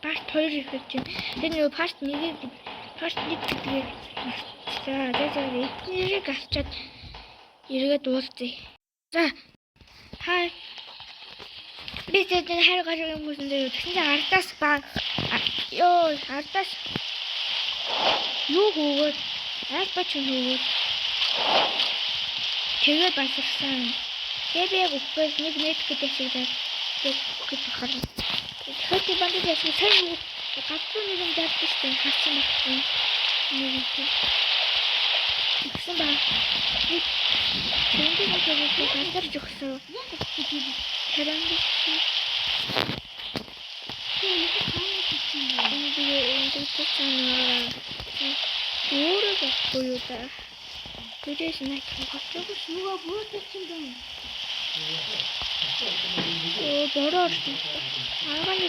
Part 2 ихэж чинь. Тэр нөгөө part 1 гэдгийг за эднэрийг авчаад эргээд уулзъя. За хай би тэгээд хайр гаргах юм хүсэндээ тэгсэн чинь ардаас ардаас юу хөөгөөд альбач хөөгөөд тэгээд басарсан. Тэгээд яг өгөхөөс нэг нэт гэдэг шиг тэгээд бахарна. Тэгэхээр бандаж ясна сайн гадны нэг юм дaalж штэ хатсан баггүй. Нэг юм. Тэгсэн баг. Тэнд нэг зүйл гадарч өгсөн. Харин өөрөө байхгүй юу та. Тэдээс нэг хатгах шүүгээ бүрдсэн байна. Бороор аганы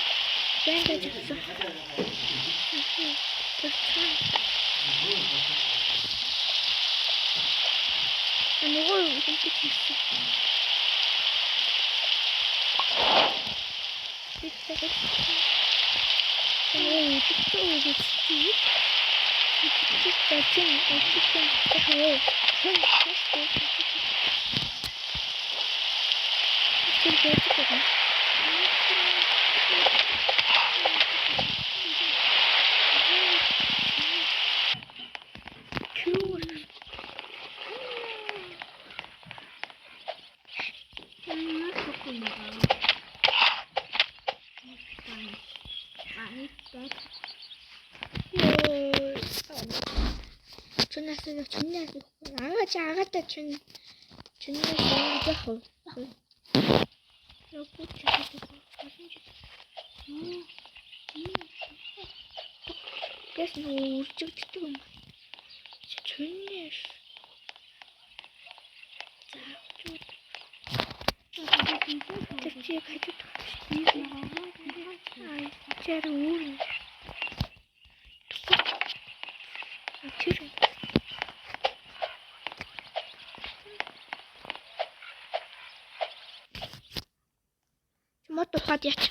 бэндэж өгсөн. Нөгөө хинтгийсэн. Агата чүнээс яах вэ? Лопот гэс үржигддэг юм. Чүнээс. Тэр чи хажууд. Чэр үүр. Тэр мод ухаад яач.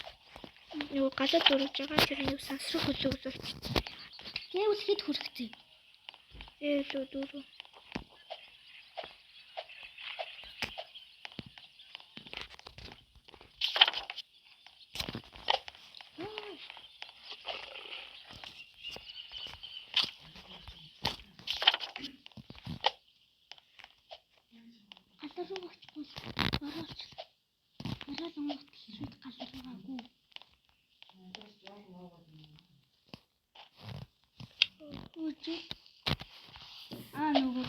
Нөгөө галаад дөрвж байгаа тэр нэг сансрах хөлөөс олч. Гэвэл хэд хүрэхтэй. Лөө дөрөв. Галаруу очгүй. Орооч. Ороод онгот хэрэг галаруугаагүй. Үгүй. Нөгөө.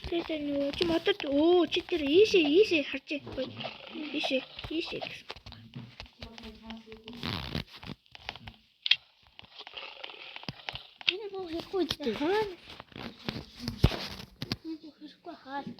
Тэгээд нөгөө чи модод чи тэр ийшээ харж байна. Ийшээ гэсэн. Энэ боо хэвгүй дээ. Энэ боо хэвгүй хаалт.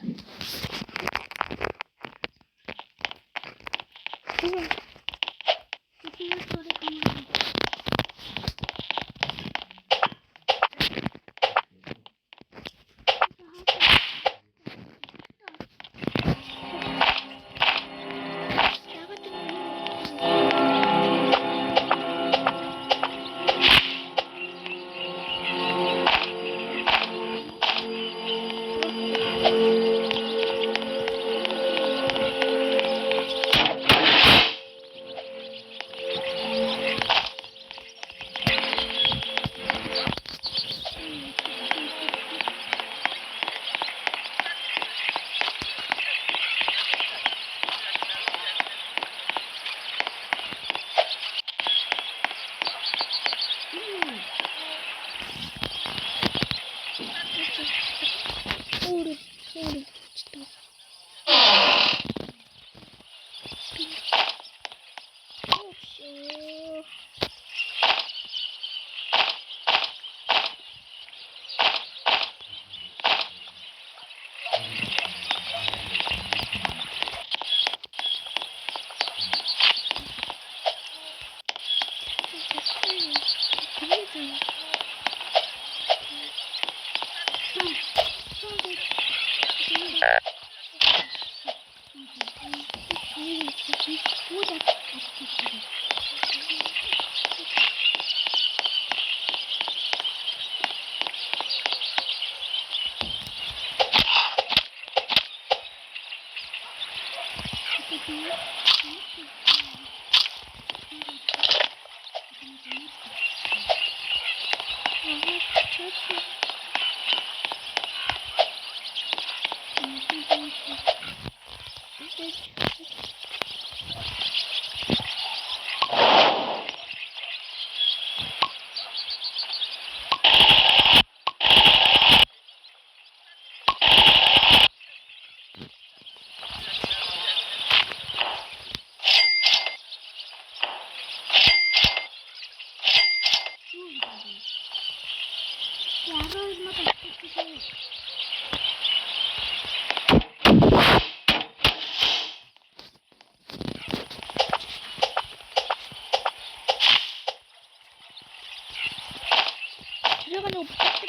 저래가 너무 밖에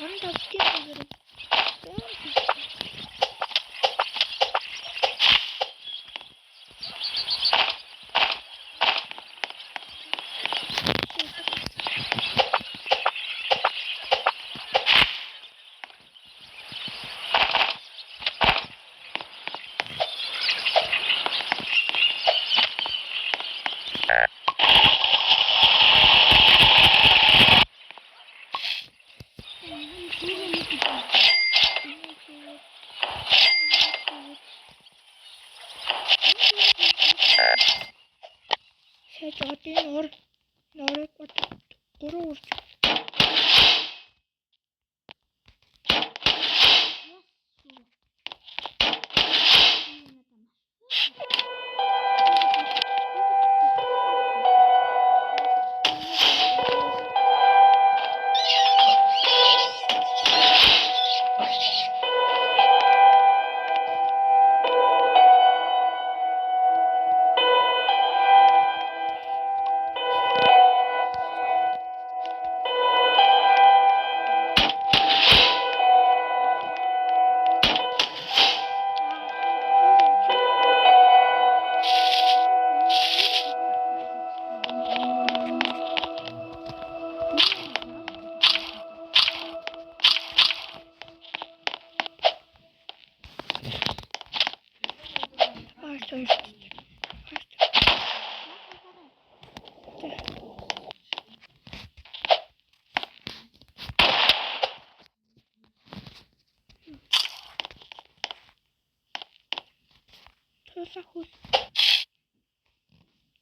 나는 다 웃기는 거를 세조한테 너를 끌어오르죠.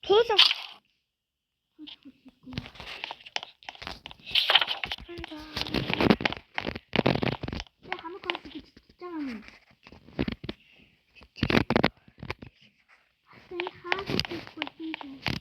도사 한다. 내가 아무 거나 되게 진짜는 갑자기 하나씩 있고 있는데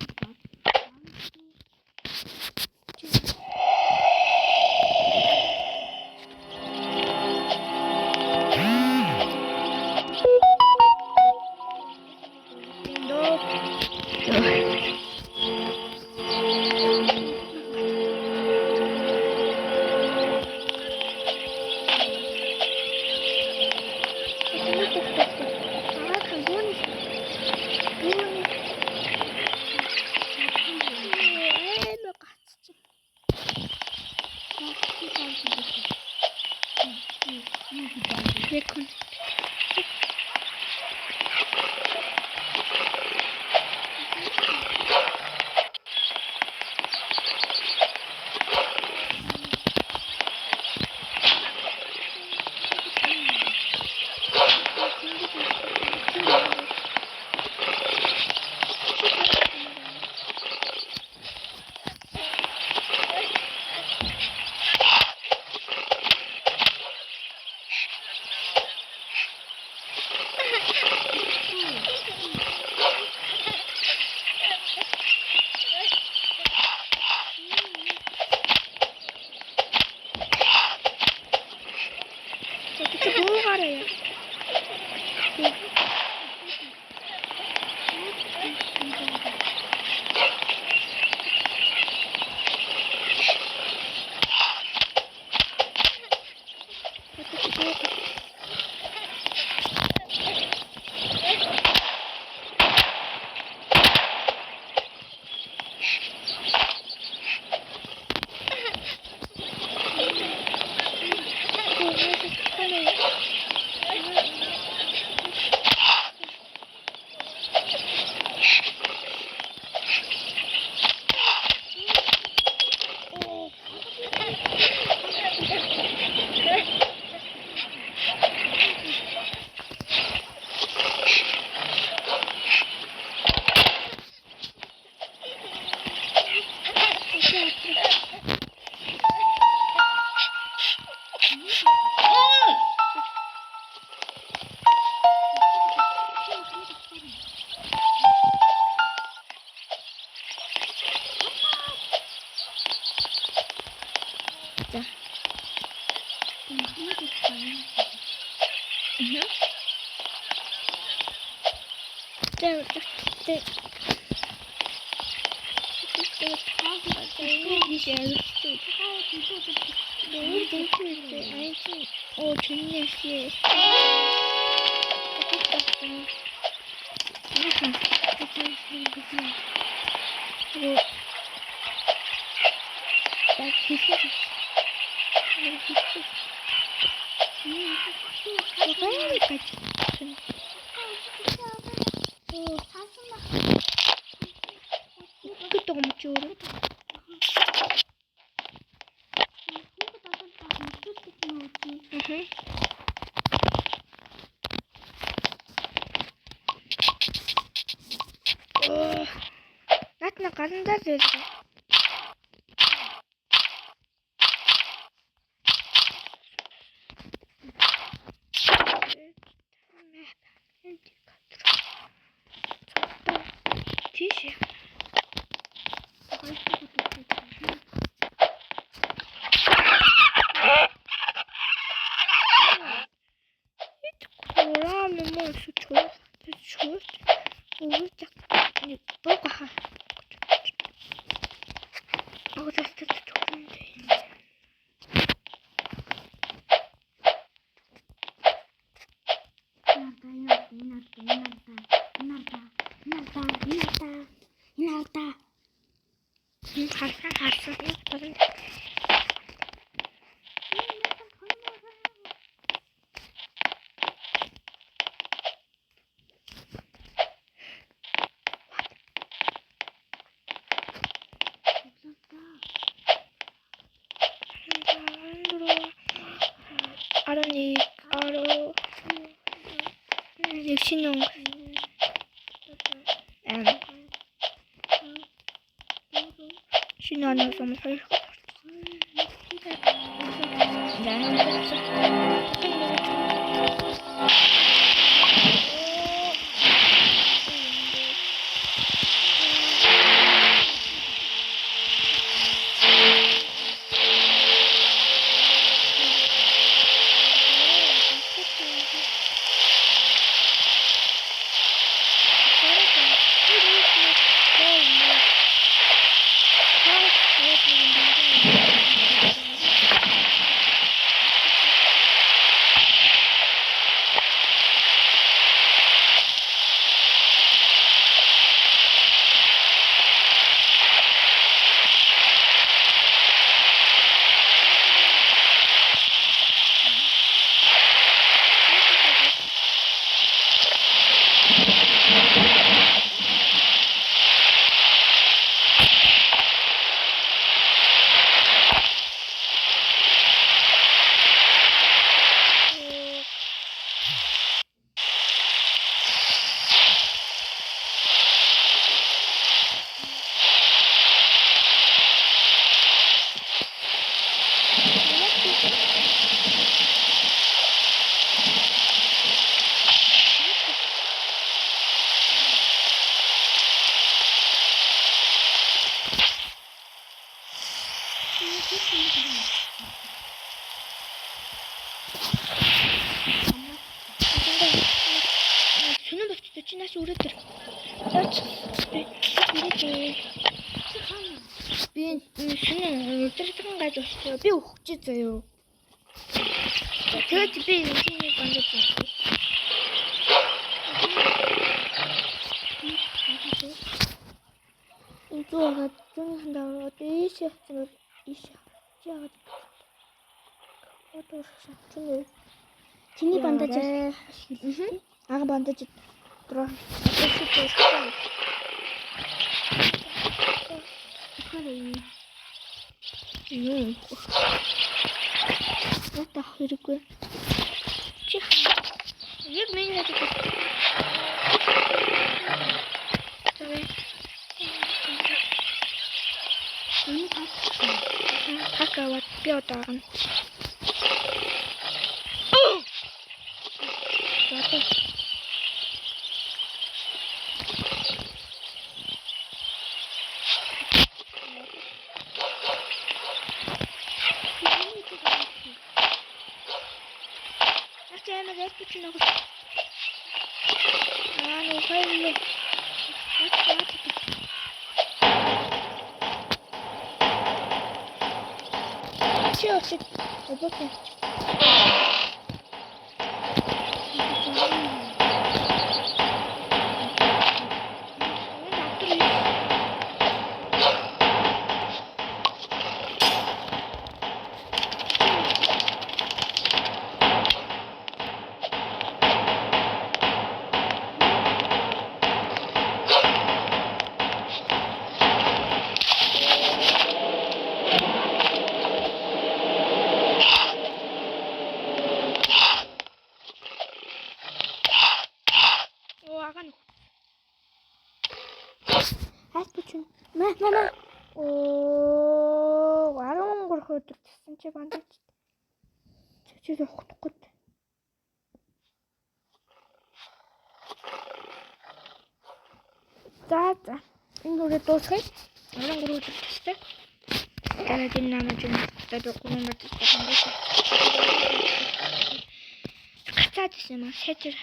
О, 좋네, 씨. Наад нэг гарандаа зээлээ. Тийш. Шинэ som хоёр. Сүнэн бочтой чи нааш өрөөдөр. Яач. Би сүнэн өдөртгөн гаж болчихоо. Би өгч заяа. Тэгээд би энэ бандаж байна. Интуагаад зүнхэн даваад ийшээ. Яагаад. Одоорсон. Чиний бандаж ашиглав. Ага бандаж дөрөв. Это хэрэггүй. Чих. Яг миний надад. Тэгвэл. Хакават би одоогно. амар япч нэг. Нэг хоёул. Чиосит. Обоке. Хайпучин. Маа. Оо, 13 өдөр тассан чи бандаж. Чи явахгүй. За. Энэ үрээ дуусгая. 13 өдөр тастай. Тэгээд энэ намайг одоо гүнэмэр тастай. Гацаад юм аа. Шатэр.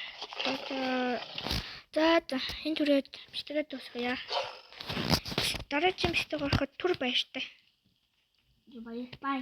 За. Энэ түрээд биштэйгээ дуусгая. Дараагийн биштэйг ороход түр баяртай. Бай.